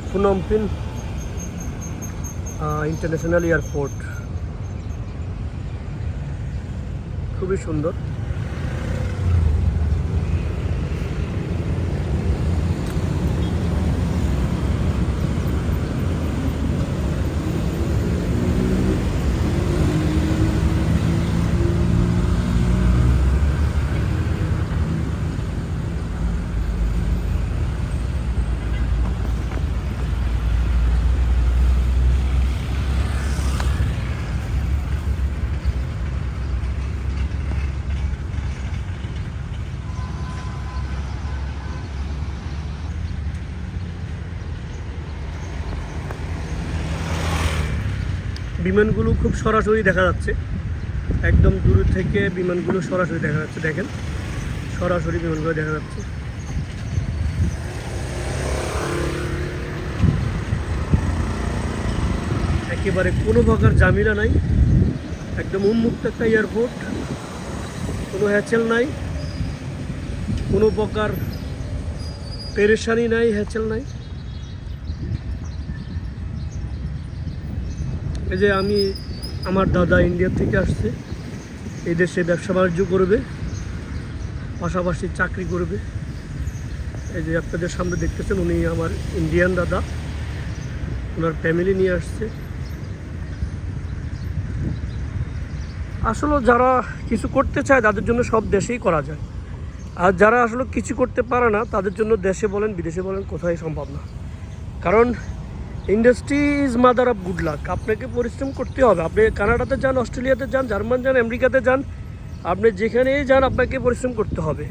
ফুনম pen international airport, খুবই সুন্দর। বিমানগুলো খুব সরাসরি দেখা যাচ্ছে, একদম দূর থেকে বিমানগুলো সরাসরি দেখা যাচ্ছে। দেখেন, সরাসরি বিমানগুলো দেখা যাচ্ছে। একেবারে কোনো প্রকার ঝামেলা নাই, একদম উন্মুক্ত একটা এয়ারপোর্ট, কোনো হ্যাচেল নাই, কোনো প্রকার পেরেশানি নাই, হ্যাচেল নাই। এই যে আমার দাদা ইন্ডিয়া থেকে আসছে, এই দেশে ব্যবসা বাণিজ্য করবে, পাশাপাশি চাকরি করবে। এই যে আপনাদের সামনে দেখতেছেন, উনি আমার ইন্ডিয়ান দাদা, ওনার ফ্যামিলি নিয়ে আসছে। আসলে যারা কিছু করতে চায় তাদের জন্য সব দেশেই করা যায়, আর যারা আসলে কিছু করতে পারে না তাদের জন্য দেশে বলেন বিদেশে বলেন কোথায় সম্ভব না। কারণ industry is mother of good luck. আপনাকে পরিশ্রম করতে হবে। আপনি কানাডাতে যান, অস্ট্রেলিয়াতে যান, জার্মান যান, আমেরিকাতে যান, আপনি যেখানেই যান আপনাকে পরিশ্রম করতে হবে,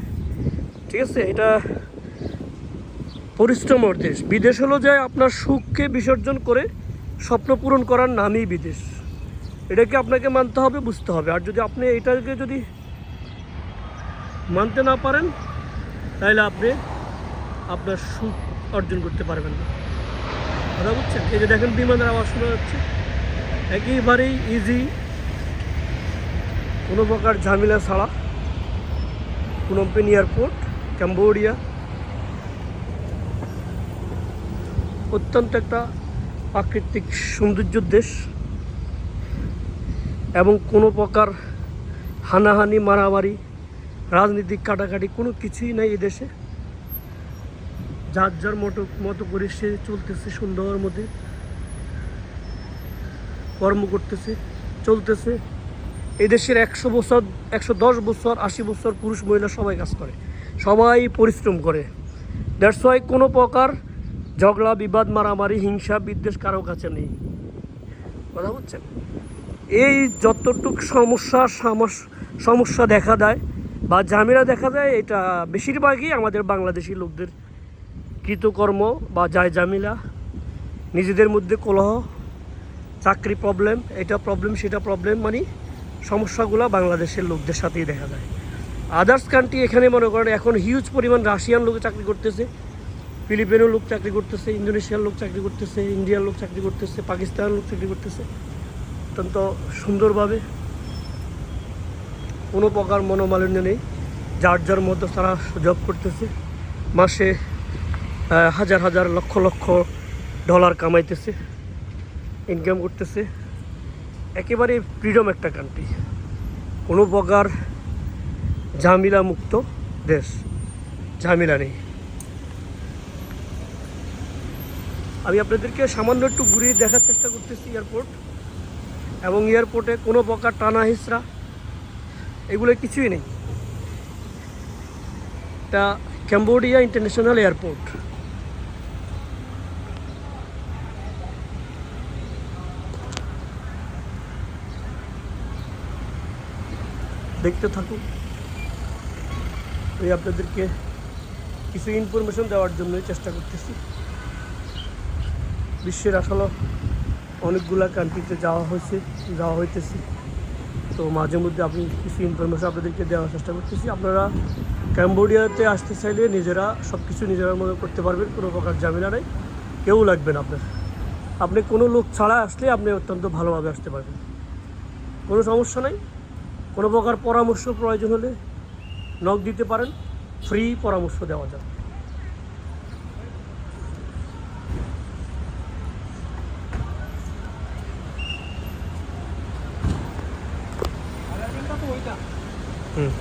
ঠিক আছে? এটা পরিশ্রমের দেশ। বিদেশ হলো যায় আপনার সুখকে বিসর্জন করে স্বপ্ন পূরণ করার নামই বিদেশ। এটাকে আপনাকে মানতে হবে, বুঝতে হবে। আর যদি আপনি এটাকে যদি মানতে না পারেন তাহলে আপনি আপনার সুখ অর্জন করতে পারবেন না। কথা বুঝছেন? এই যে দেখেন বিমানের আওয়াজ শোনা যাচ্ছে, একেবারেই ইজি, কোনো প্রকার ঝামেলা ছাড়া ফুনম পেন এয়ারপোর্ট, ক্যাম্বোডিয়া। অত্যন্ত একটা প্রাকৃতিক সৌন্দর্যের দেশ, এবং কোনো প্রকার হানাহানি, মারামারি, রাজনীতিক কাটাকাটি কোনো কিছুই নাই এই দেশে। যার যার মতো করে সে চলতেছে, সুন্দর মধ্যে কর্ম করতেছে, চলতেছে। এই দেশের 100 বছর, 110 বছর, 80 বছর পুরুষ মহিলা সবাই কাজ করে, সবাই পরিশ্রম করে। দ্যাটস ওয়াই কোনো প্রকার ঝগড়া বিবাদ, মারামারি, হিংসা বিদ্বেষ কারো কাছে নেই। কথা বুঝছেন? এই যতটুক সমস্যা দেখা দেয় বা ঝামেলা দেখা যায়, এটা বেশিরভাগই আমাদের বাংলাদেশি লোকদের কৃতকর্ম বা যায় ঝামেলা, নিজেদের মধ্যে কলহ, চাকরি প্রবলেম, এটা প্রবলেম সেটা প্রবলেম, মানে সমস্যাগুলো বাংলাদেশের লোকদের সাথেই দেখা যায়। আদার্স কান্ট্রি এখানে মনে করেন এখন হিউজ পরিমাণ রাশিয়ান লোক চাকরি করতেছে, ফিলিপিনো লোক চাকরি করতেছে, ইন্দোনেশিয়ার লোক চাকরি করতেছে, ইন্ডিয়ার লোক চাকরি করতেছে, পাকিস্তানের লোক চাকরি করতেছে, অত্যন্ত সুন্দরভাবে, কোনো প্রকার মনোমালিন্য নেই। যার যার মধ্যে তারা জব করতেছে, মাসে হাজার হাজার লক্ষ লক্ষ ডলার কামাইতেছে, ইনকাম করতেছে। একেবারে ফ্রিডম একটা কান্ট্রি, কোনো প্রকার ঝামেলা মুক্ত দেশ, ঝামেলা নেই। আমি আপনাদেরকে সামান্য একটু ঘুরিয়ে দেখার চেষ্টা করতেছি এয়ারপোর্ট, এবং এয়ারপোর্টে কোনো প্রকার টানা হিসরা এগুলো কিছুই নেই। এটা ক্যাম্বোডিয়া ইন্টারন্যাশনাল এয়ারপোর্ট। দেখতে থাকুন। আমি আপনাদেরকে কিছু ইনফরমেশন দেওয়ার জন্যই চেষ্টা করতেছি। বিশ্বের আসলে অনেকগুলা কান্ট্রিতে যাওয়া হইতেছে, তো মাঝে মধ্যে আপনি কিছু ইনফরমেশন আপনাদেরকে দেওয়ার চেষ্টা করতেছি। আপনারা ক্যাম্বোডিয়াতে আসতে চাইলে নিজেরা সব কিছু নিজেরা মনে করতে পারবেন, কোনো প্রকার ঝামেলা নেই, কেউ লাগবে না আপনার। আপনি কোনো লোক ছাড়া আসলে আপনি অত্যন্ত ভালোভাবে আসতে পারবেন, কোনো সমস্যা নেই। কোনো প্রকার পরামর্শ প্রয়োজন হলে নক দিতে পারেন, ফ্রি পরামর্শ দেওয়া যায়। তো ওইটা। হুম